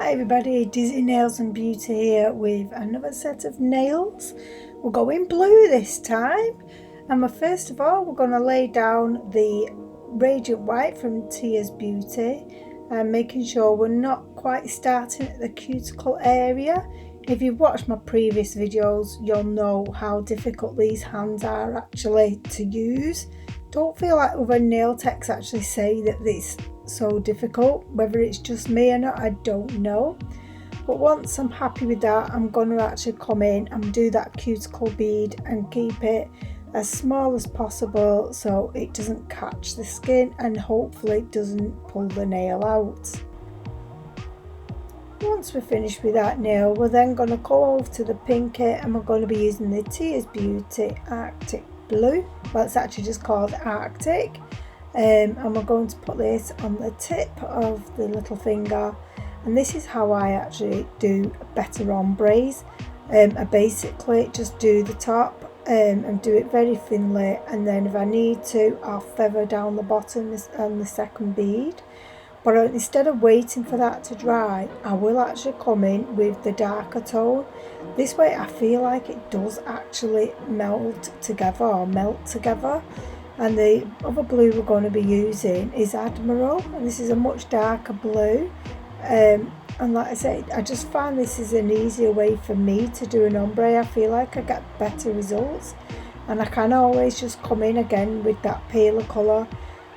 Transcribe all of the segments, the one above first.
Hi everybody, Dizzy Nails and Beauty here with another set of nails. We're going blue this time, and first of all we're going to lay down the Radiant White from Tia's Beauty and making sure we're not quite starting at the cuticle area. If you've watched my previous videos you'll know how difficult these hands are actually to use. Don't feel like other nail techs actually say that it's so difficult. Whether it's just me or not, I don't know. But once I'm happy with that, I'm going to actually come in and do that cuticle bead and keep it as small as possible so it doesn't catch the skin and hopefully it doesn't pull the nail out. Once we're finished with that nail, we're then going to go over to the pinky and we're going to be using the Tia's Beauty Arctic Blue. Well, it's actually just called Arctic. And we're going to put this on the tip of the little finger, and this is how I actually do better ombres. I basically just do the top and do it very thinly, and then if I need to I'll feather down the bottom on the second bead. But instead of waiting for that to dry, I will actually come in with the darker tone. This way I feel like it does actually melt together. And the other blue we're going to be using is Admiral, and this is a much darker blue. And like I said, I just find this is an easier way for me to do an ombre. I feel like I get better results, and I can always just come in again with that paler colour.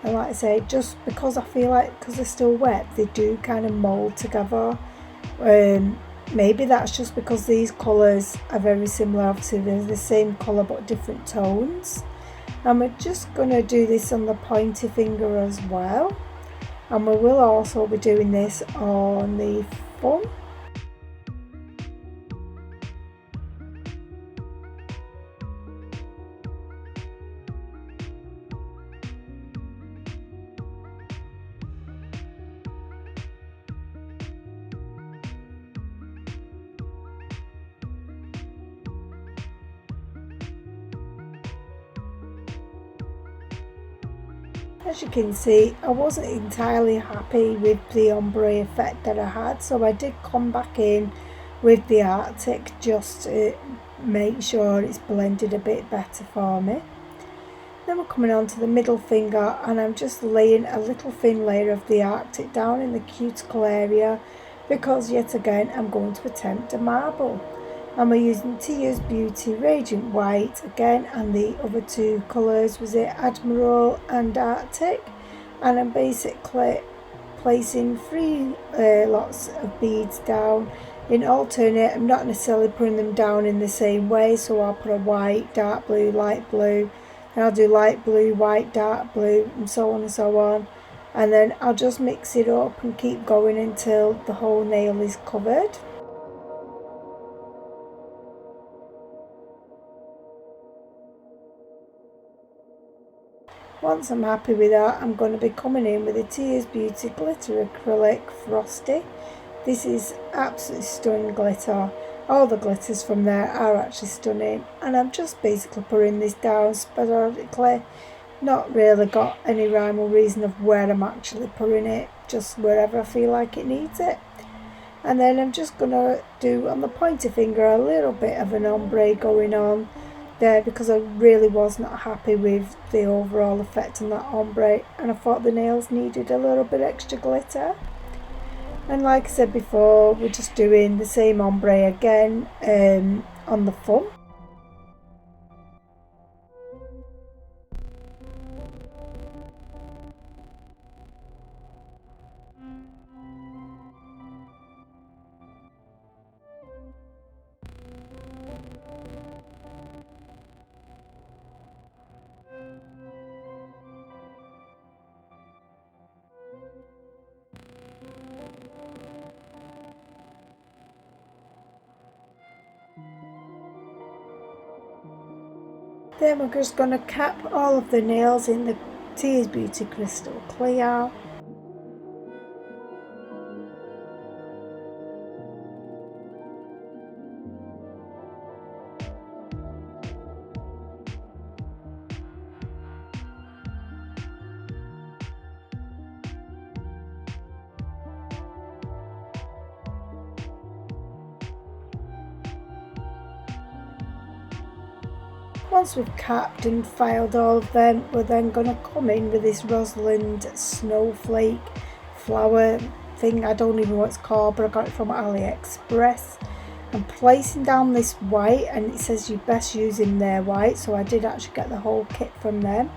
And like I say, just because I feel like because they're still wet, they do kind of mould together. Maybe that's just because these colours are very similar. Obviously they're the same colour but different tones. And we're just going to do this on the pointer finger as well, and we will also be doing this on the thumb. As you can see, I wasn't entirely happy with the ombre effect that I had, so I did come back in with the Arctic just to make sure it's blended a bit better for me. Then we're coming on to the middle finger, and I'm just laying a little thin layer of the Arctic down in the cuticle area because yet again I'm going to attempt a marble. And we're using Tia's Beauty Radiant White again, and the other two colours was it Admiral and Arctic, and I'm basically placing three lots of beads down in alternate. I'm not necessarily putting them down in the same way, so I'll put a white, dark blue, light blue, and I'll do light blue, white, dark blue, and so on and so on, and then I'll just mix it up and keep going until the whole nail is covered. Once I'm happy with that, I'm going to be coming in with a Tia's Beauty Glitter Acrylic Frosty. This is absolutely stunning glitter. All the glitters from there are actually stunning, and I'm just basically putting this down sporadically. Not really got any rhyme or reason of where I'm actually putting it, just wherever I feel like it needs it. And then I'm just going to do on the pointer finger a little bit of an ombre going on there because I really was not happy with the overall effect on that ombre, and I thought the nails needed a little bit extra glitter. And like I said before, we're just doing the same ombre again on the thumb. Then we're just going to cap all of the nails in the Tia's Beauty Crystal Clear. Once we've capped and filed all of them, we're then going to come in with this Rosalind snowflake flower thing. I don't even know what it's called, but I got it from AliExpress. I'm placing down this white, and it says you best using their white, so I did actually get the whole kit from them.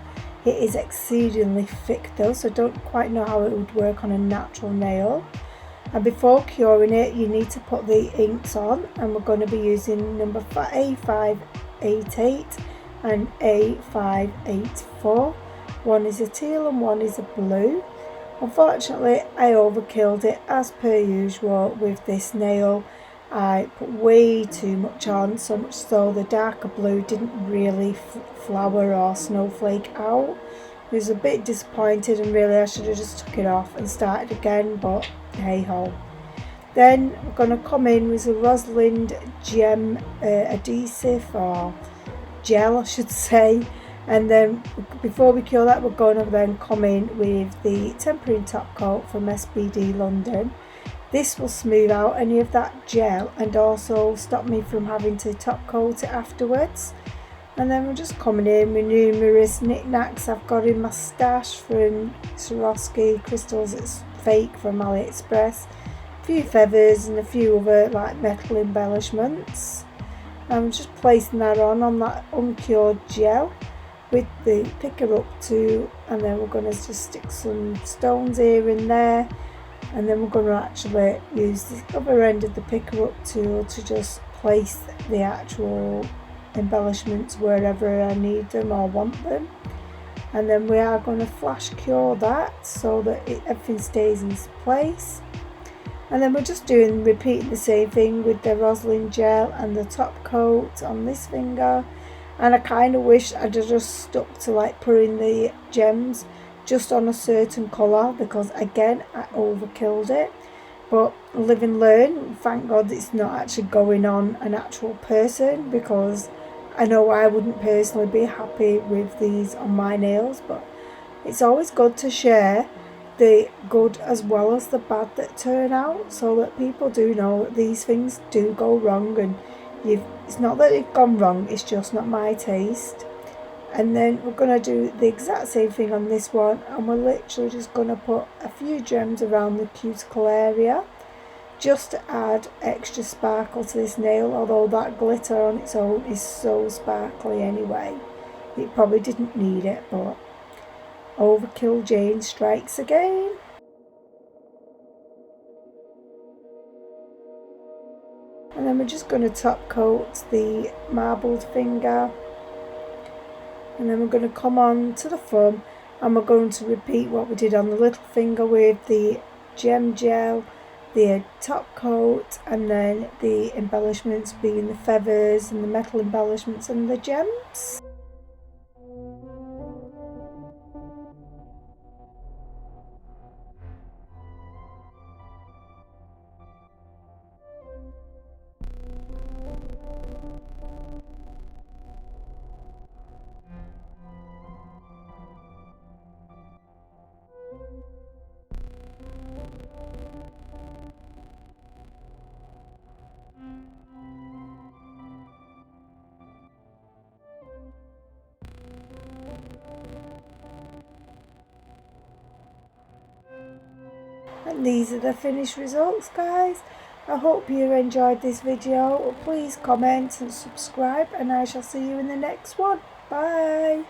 It is exceedingly thick though, so I don't quite know how it would work on a natural nail. And before curing it, you need to put the inks on, and we're going to be using number A588 and A584. One is a teal and one is a blue. Unfortunately, I overkilled it as per usual with this nail. I put way too much on, so much so the darker blue didn't really flower or snowflake out. I was a bit disappointed, and really I should have just took it off and started again, but hey ho. Then we're going to come in with a Rosalind gem adhesive, or gel I should say, and then before we cure that, we're going to then come in with the tempering top coat from SBD London. This will smooth out any of that gel and also stop me from having to top coat it afterwards. And then we're just coming in with numerous knickknacks I've got in my stash from Swarovski crystals. It's fake from AliExpress. A few feathers and a few other like metal embellishments. I'm just placing that on that uncured gel with the picker up tool, and then we're going to just stick some stones here and there. And then we're going to actually use the other end of the picker up tool to just place the actual embellishments wherever I need them or want them. And then we are going to flash cure that so that everything stays in place. And then we're just repeating the same thing with the Rosalind gel and the top coat on this finger. And I kind of wish I'd have just stuck to like putting the gems just on a certain colour, because again I overkilled it. But live and learn. Thank God it's not actually going on an actual person, because I know I wouldn't personally be happy with these on my nails. But it's always good to share the good as well as the bad that turn out, so that people do know that these things do go wrong, and it's not that it's gone wrong, it's just not my taste. And then we're going to do the exact same thing on this one, and we're literally just going to put a few gems around the cuticle area just to add extra sparkle to this nail, although that glitter on its own is so sparkly anyway. It probably didn't need it, but Overkill Jane strikes again. And then we're just going to top coat the marbled finger. And then we're going to come on to the thumb, and we're going to repeat what we did on the little finger with the gem gel, the top coat, and then the embellishments being the feathers and the metal embellishments and the gems. And these are the finished results, guys. I hope you enjoyed this video. Please comment and subscribe, and I shall see you in the next one. Bye.